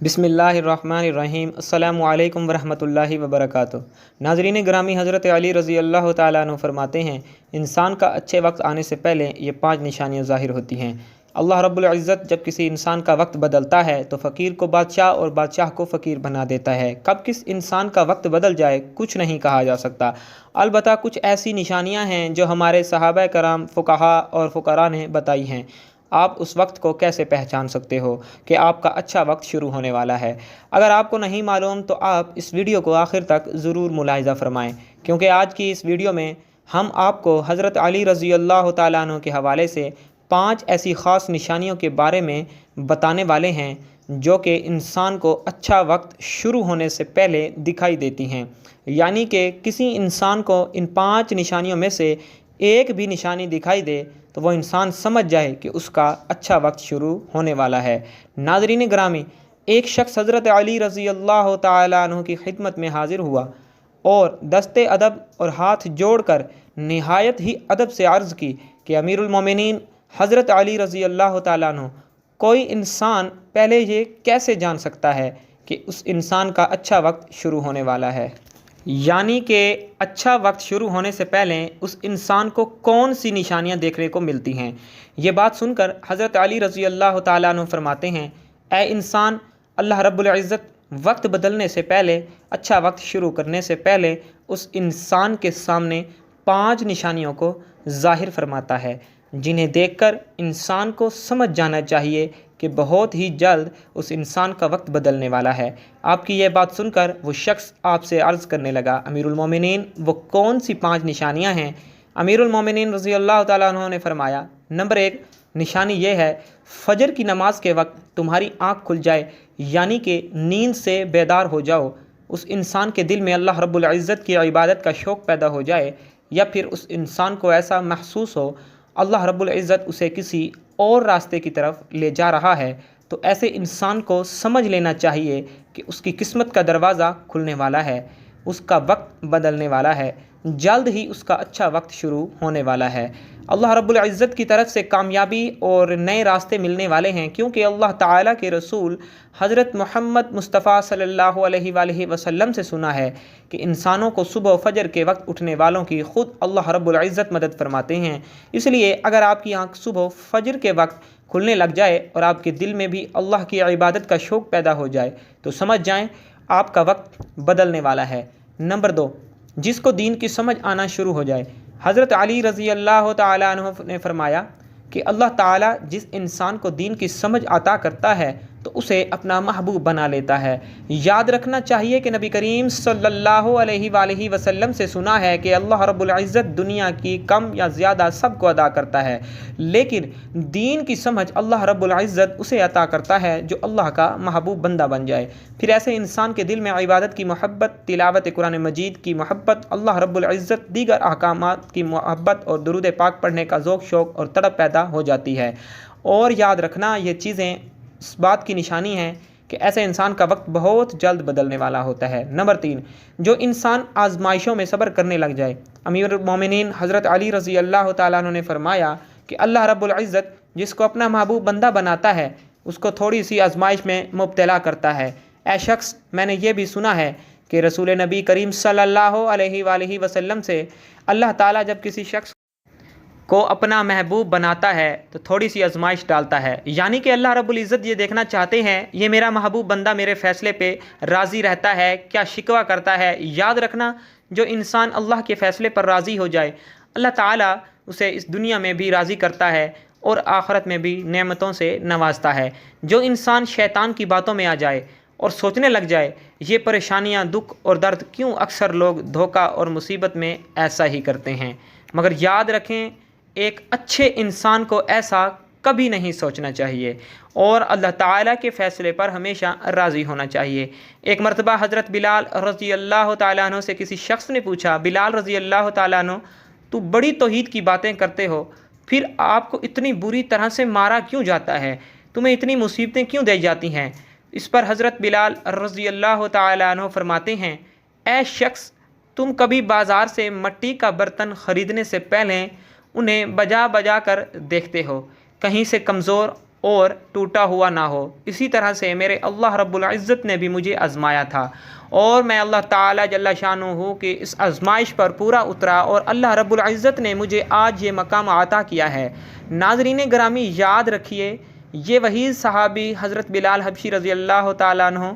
बिस्मिल्लाहिर्रहमानिर्रहीम। अस्सलामु अलैकुम वरहमतुल्लाहि वबरकातुहू। नाज़रीन ग्रामी, हज़रत अली रज़ी अल्लाह ताला अन्हु फरमाते हैं, इंसान का अच्छे वक्त आने से पहले ये 5 निशानियाँ ज़ाहिर होती हैं। अल्लाह रब्बुल इज़्ज़त जब किसी इंसान का वक्त बदलता है तो फ़कीर को बादशाह और बादशाह को फ़कीर बना देता है। कब किस इंसान का वक्त बदल जाए कुछ नहीं कहा जा सकता। अलबत्ता कुछ ऐसी निशानियाँ हैं जो हमारे सहाबा कराम, फ़ुक़हा और फ़ुक़रा ने बताई हैं। आप उस वक्त को कैसे पहचान सकते हो कि आपका अच्छा वक्त शुरू होने वाला है? अगर आपको नहीं मालूम तो आप इस वीडियो को आखिर तक ज़रूर मुलाहिज़ा फ़रमाएँ, क्योंकि आज की इस वीडियो में हम आपको हज़रत अली रज़ी अल्लाह ताला अन्हु के हवाले से 5 ऐसी ख़ास निशानियों के बारे में बताने वाले हैं जो कि इंसान को अच्छा वक्त शुरू होने से पहले दिखाई देती हैं। यानी कि किसी इंसान को इन 5 निशानियों में से एक भी निशानी दिखाई दे तो वो इंसान समझ जाए कि उसका अच्छा वक्त शुरू होने वाला है। नाज़रीन ग्रामी, एक शख्स हज़रत अली रज़ी अल्लाह ताला अन्हु की खिदमत में हाज़िर हुआ और दस्ते अदब और हाथ जोड़कर निहायत ही अदब से अर्ज़ की कि अमीरुल मोमिनीन हज़रत अली रज़ी अल्लाह ताला अन्हु, कोई इंसान पहले ये कैसे जान सकता है कि उस इंसान का अच्छा वक्त शुरू होने वाला है? यानी कि अच्छा वक्त शुरू होने से पहले उस इंसान को कौन सी निशानियां देखने को मिलती हैं। ये बात सुनकर हज़रत अली रज़ी अल्लाह ताला अन्हु फरमाते हैं, ऐ इंसान, अल्लाह रब्बुल इज़्ज़त वक्त बदलने से पहले, अच्छा वक्त शुरू करने से पहले उस इंसान के सामने 5 निशानियों को ज़ाहिर फरमाता है, जिन्हें देखकर इंसान को समझ जाना चाहिए कि बहुत ही जल्द उस इंसान का वक्त बदलने वाला है। आपकी यह बात सुनकर वो शख्स आपसे अर्ज़ करने लगा, अमीरुल मोमिनीन, वो कौन सी 5 निशानियां हैं? अमीरुल मोमिनीन रज़ी अल्लाह ताला अन्हु ने फरमाया, नंबर 1 निशानी ये है, फ़जर की नमाज के वक्त तुम्हारी आँख खुल जाए, यानी कि नींद से बेदार हो जाओ। उस इंसान के दिल में अल्लाह रब्बुल इज़्ज़त की इबादत का शौक़ पैदा हो जाए, या फिर उस इंसान को ऐसा महसूस हो अल्लाह रब्बुल इज़्ज़त उसे किसी और रास्ते की तरफ ले जा रहा है, तो ऐसे इंसान को समझ लेना चाहिए कि उसकी किस्मत का दरवाज़ा खुलने वाला है, उसका वक्त बदलने वाला है, जल्द ही उसका अच्छा वक्त शुरू होने वाला है। अल्लाह रब्बुल इज़्ज़त की तरफ से कामयाबी और नए रास्ते मिलने वाले हैं, क्योंकि अल्लाह ताला के रसूल हज़रत मोहम्मद मुस्तफ़ा सल्लल्लाहु अलैहि वसल्लम से सुना है कि इंसानों को सुबह फ़जर के वक्त उठने वालों की ख़ुद अल्लाह रब्बुल इज़्ज़त मदद फरमाते हैं। इसलिए अगर आपकी आँख सुबह फ़जर के वक्त खुलने लग जाए और आपके दिल में भी अल्लाह की इबादत का शौक़ पैदा हो जाए तो समझ जाएं आपका वक्त बदलने वाला है। नंबर 2, जिसको दीन की समझ आना शुरू हो जाए। हज़रत अली रज़ी अल्लाह ताला अन्हु ने फरमाया कि अल्लाह ताला जिस इंसान को दीन की समझ अता करता है तो उसे अपना महबूब बना लेता है। याद रखना चाहिए कि नबी करीम सल्लल्लाहु अलैहि वसल्लम से सुना है कि अल्लाह रब्बुल इज़्ज़त दुनिया की कम या ज़्यादा सबको अदा करता है, लेकिन दीन की समझ अल्लाह रब्बुल इज़्ज़त उसे अता करता है जो अल्लाह का महबूब बंदा बन जाए। फिर ऐसे इंसान के दिल में इबादत की मोहब्बत, तिलावत कुरान मजीद की मोहब्बत, अल्लाह रब्बुल इज़्ज़त दीगर अहकामात की मोहब्बत और दुरूद पाक पढ़ने का ज़ौक़, शौक़ और तड़प पैदा हो जाती है। और याद रखना, ये चीज़ें इस बात की निशानी है कि ऐसे इंसान का वक्त बहुत जल्द बदलने वाला होता है। नंबर 3, जो इंसान आजमाइशों में सब्र करने लग जाए। अमीरुल मोमिनीन हज़रत अली रज़ी अल्लाह ताला अन्हु ने फरमाया कि अल्लाह रब्बुल इज़्ज़त जिसको अपना महबूब बंदा बनाता है उसको थोड़ी सी आजमाइश में मुब्तला करता है। ऐ शख्स, मैंने ये भी सुना है कि रसूल नबी करीम सल्लल्लाहु अलैहि वसल्लम से अल्लाह ताला जब किसी शख्स को अपना महबूब बनाता है तो थोड़ी सी आजमाइश डालता है। यानी कि अल्लाह रब्बुल इज़्ज़त ये देखना चाहते हैं ये मेरा महबूब बंदा मेरे फ़ैसले पे राज़ी रहता है, क्या शिकवा करता है। याद रखना, जो इंसान अल्लाह के फ़ैसले पर राज़ी हो जाए अल्लाह ताला उसे इस दुनिया में भी राज़ी करता है और आखिरत में भी नेमतों से नवाजता है। जो इंसान शैतान की बातों में आ जाए और सोचने लग जाए ये परेशानियाँ, दुख और दर्द क्यों, अक्सर लोग धोखा और मुसीबत में ऐसा ही करते हैं। मगर याद रखें, एक अच्छे इंसान को ऐसा कभी नहीं सोचना चाहिए और अल्लाह ताला के फ़ैसले पर हमेशा राज़ी होना चाहिए। एक मरतबा हज़रत बिलाल रज़ी अल्लाह ताला अन्हु से किसी शख्स ने पूछा, बिलाल रज़ी अल्लाह ताला अन्हु, तू बड़ी तौहीद की बातें करते हो, फिर आपको इतनी बुरी तरह से मारा क्यों जाता है, तुम्हें इतनी मुसीबतें क्यों दी जाती हैं? इस पर हज़रत बिलाल रज़ी अल्लाह ताला अन्हु फरमाते हैं, ऐ शख्स, तुम कभी बाज़ार से मिट्टी का बर्तन ख़रीदने से पहले उन्हें बजा बजा कर देखते हो, कहीं से कमज़ोर اور ٹوٹا ہوا نہ ہو۔ اسی طرح سے میرے اللہ رب العزت نے بھی مجھے آزمایا تھا اور میں اللہ تعالیٰ جل شانہ کہ اس آزمائش پر پورا اترا اور اللہ رب العزت نے مجھے آج یہ مقام عطا کیا ہے۔ ناظرین گرامی، یاد رکھیے یہ وہی صحابی حضرت بلال حبشی رضی اللہ تعالیٰ عنہ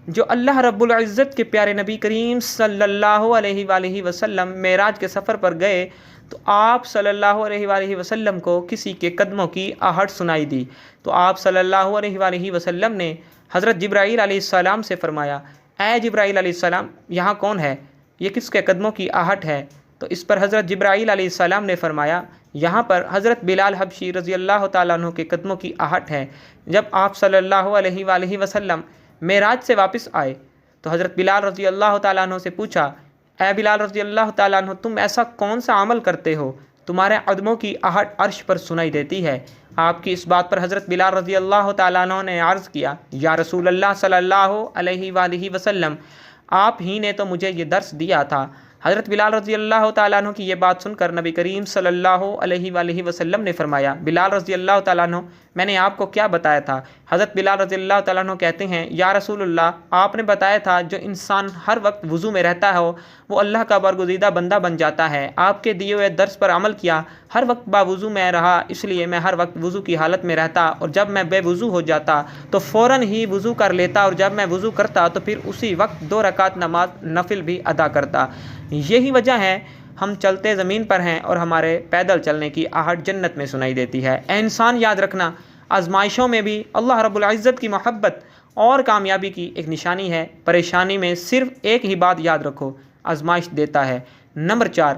جو اللہ رب العزت کے پیارے نبی کریم صلی اللہ علیہ وآلہ وسلم معراج کے سفر پر گئے تو آپ صلی اللہ علیہ وآلہ وسلم کو کسی کے قدموں کی آہٹ سنائی دی، تو آپ صلی اللہ علیہ وآلہ وسلم نے حضرت جبرائیل علیہ السلام سے فرمایا، اے جبرائیل علیہ السلام، یہاں کون ہے؟ یہ کس کے قدموں کی آہٹ ہے؟ تو اس پر حضرت جبرائیل علیہ السلام نے فرمایا، یہاں پر حضرت بلال حبشی رضی اللہ تعالیٰ عنہ کے قدموں کی آہٹ ہے۔ جب آپ صلی اللہ علیہ وآلہ وسلم معراج سے واپس آئے تو حضرت بلال رضی اللہ تعالیٰ عنہ سے پوچھا، اے بلال رضی اللہ تعالیٰ عنہ، تم ایسا کون سا عمل کرتے ہو تمہارے قدموں کی آہٹ عرش پر سنائی دیتی ہے؟ آپ کی اس بات پر حضرت بلال رضی اللہ تعالیٰ عنہ نے عرض کیا، یا رسول اللہ صلی اللہ علیہ وآلہ وسلم، آپ ہی نے تو مجھے یہ درس دیا تھا۔ حضرت بلال رضی اللہ تعالیٰ عنہ کی یہ بات سن کر نبی کریم صلی اللہ علیہ وآلہ وسلم نے فرمایا، بلال رضی اللہ تعالیٰ عنہ، میں نے آپ کو کیا بتایا تھا؟ حضرت بلال رضی اللہ تعالیٰ عنہ کہتے ہیں، یا رسول اللہ، آپ نے بتایا تھا جو انسان ہر وقت وضو میں رہتا ہو وہ اللہ کا برگزیدہ بندہ بن جاتا ہے۔ آپ کے دیے ہوئے درس پر عمل کیا، ہر وقت باوضو میں رہا، اس لیے میں ہر وقت وضو کی حالت میں رہتا، اور جب میں بے وضو ہو جاتا تو فوراً ہی وضو کر لیتا، اور جب میں وضو کرتا تو پھر اسی وقت 2 رکعت نماز نفل بھی ادا کرتا۔ یہی وجہ ہے ہم چلتے زمین پر ہیں اور ہمارے پیدل چلنے کی آہٹ جنت میں سنائی دیتی ہے۔ اے انسان، یاد رکھنا، آزمائشوں میں بھی اللہ رب العزت کی محبت اور کامیابی کی ایک نشانی ہے۔ پریشانی میں صرف ایک ہی بات یاد رکھو، آزمائش دیتا ہے۔ نمبر 4،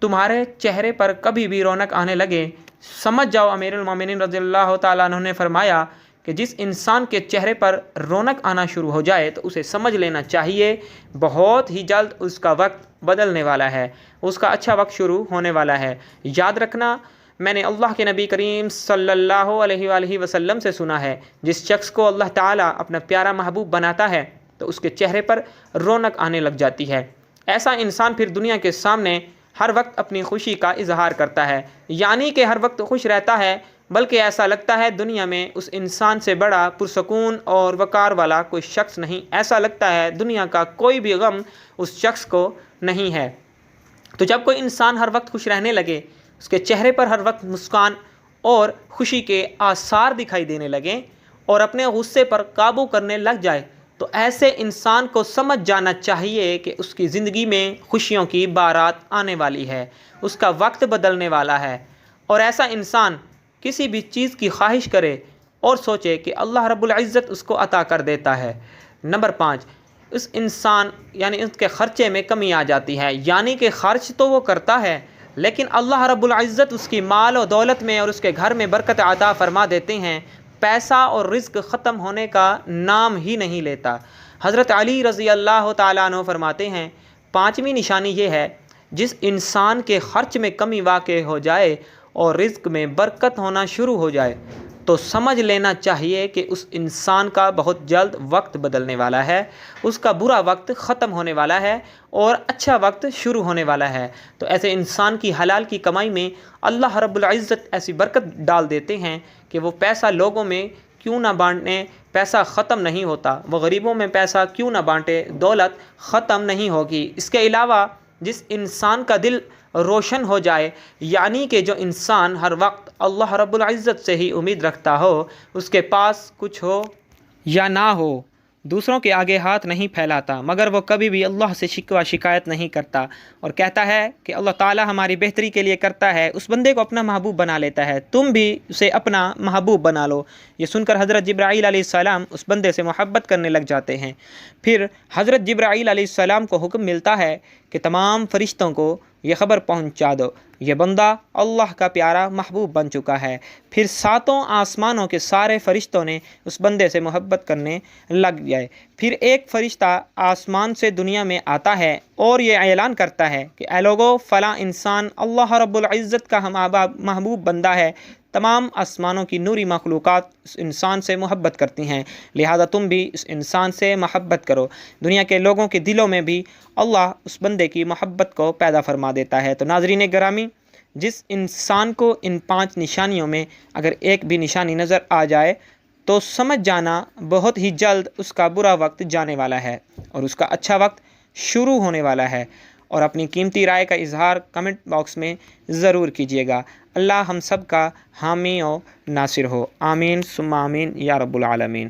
تمہارے چہرے پر کبھی بھی رونق آنے لگے، سمجھ جاؤ امیر المومنین رضی اللہ تعالیٰ عنہ نے فرمایا کہ جس انسان کے چہرے پر رونق آنا شروع ہو جائے تو اسے سمجھ لینا چاہیے بہت ہی جلد اس کا وقت بدلنے والا ہے، اس کا اچھا وقت شروع ہونے والا ہے۔ یاد رکھنا، میں نے اللہ کے نبی کریم صلی اللہ علیہ وآلہ وسلم سے سنا ہے، جس شخص کو اللہ تعالیٰ اپنا پیارا محبوب بناتا ہے تو اس کے چہرے پر رونق آنے لگ جاتی ہے۔ ایسا انسان پھر دنیا کے سامنے ہر وقت اپنی خوشی کا اظہار کرتا ہے، یعنی کہ ہر وقت خوش رہتا ہے، بلکہ ایسا لگتا ہے دنیا میں اس انسان سے بڑا پرسکون اور وقار والا کوئی شخص نہیں، ایسا لگتا ہے دنیا کا کوئی بھی غم اس شخص کو نہیں ہے۔ تو جب کوئی انسان ہر وقت خوش رہنے لگے، اس کے چہرے پر ہر وقت مسکان اور خوشی کے آثار دکھائی دینے لگیں اور اپنے غصے پر قابو کرنے لگ جائے، تو ایسے انسان کو سمجھ جانا چاہیے کہ اس کی زندگی میں خوشیوں کی بارات آنے والی ہے، اس کا وقت بدلنے والا ہے۔ اور ایسا انسان کسی بھی چیز کی خواہش کرے اور سوچے کہ اللہ رب العزت اس کو عطا کر دیتا ہے۔ نمبر 5، اس انسان یعنی اس کے خرچے میں کمی آ جاتی ہے، یعنی کہ خرچ تو وہ کرتا ہے لیکن اللہ رب العزت اس کی مال و دولت میں اور اس کے گھر میں برکت عطا فرما دیتے ہیں، پیسہ اور رزق ختم ہونے کا نام ہی نہیں لیتا۔ حضرت علی رضی اللہ تعالیٰ عنہ فرماتے ہیں، 5ویں نشانی یہ ہے، جس انسان کے خرچ میں کمی واقع ہو جائے اور رزق میں برکت ہونا شروع ہو جائے تو سمجھ لینا چاہیے کہ اس انسان کا بہت جلد وقت بدلنے والا ہے، اس کا برا وقت ختم ہونے والا ہے اور اچھا وقت شروع ہونے والا ہے۔ تو ایسے انسان کی حلال کی کمائی میں اللہ رب العزت ایسی برکت ڈال دیتے ہیں کہ وہ پیسہ لوگوں میں کیوں نہ بانٹیں، پیسہ ختم نہیں ہوتا، وہ غریبوں میں پیسہ کیوں نہ بانٹے، دولت ختم نہیں ہوگی۔ اس کے علاوہ جس انسان کا دل روشن ہو جائے، یعنی کہ جو انسان ہر وقت اللہ رب العزت سے ہی امید رکھتا ہو، اس کے پاس کچھ ہو یا نہ ہو، دوسروں کے آگے ہاتھ نہیں پھیلاتا، مگر وہ کبھی بھی اللہ سے شکوہ شکایت نہیں کرتا اور کہتا ہے کہ اللہ تعالیٰ ہماری بہتری کے لیے کرتا ہے، اس بندے کو اپنا محبوب بنا لیتا ہے، تم بھی اسے اپنا محبوب بنا لو۔ یہ سن کر حضرت جبرائیل علیہ السلام اس بندے سے محبت کرنے لگ جاتے ہیں۔ پھر حضرت جبرائیل علیہ السلام کو حکم ملتا ہے کہ تمام فرشتوں کو یہ خبر پہنچا دو، یہ بندہ اللہ کا پیارا محبوب بن چکا ہے۔ پھر 7 آسمانوں کے سارے فرشتوں نے اس بندے سے محبت کرنے لگ گئے۔ پھر ایک فرشتہ آسمان سے دنیا میں آتا ہے اور یہ اعلان کرتا ہے کہ اے لوگو، فلاں انسان اللہ رب العزت کا محبوب بندہ ہے، تمام آسمانوں کی نوری مخلوقات اس انسان سے محبت کرتی ہیں، لہذا تم بھی اس انسان سے محبت کرو۔ دنیا کے لوگوں کے دلوں میں بھی اللہ اس بندے کی محبت کو پیدا فرما دیتا ہے۔ تو ناظرین گرامی، جس انسان کو ان 5 نشانیوں میں اگر ایک بھی نشانی نظر آ جائے تو سمجھ جانا بہت ہی جلد اس کا برا وقت جانے والا ہے اور اس کا اچھا وقت شروع ہونے والا ہے۔ اور اپنی قیمتی رائے کا اظہار کمنٹ باکس میں ضرور کیجیے گا۔ اللہ ہم سب کا حامی و ناصر ہو، آمین ثم آمین یا رب العالمین۔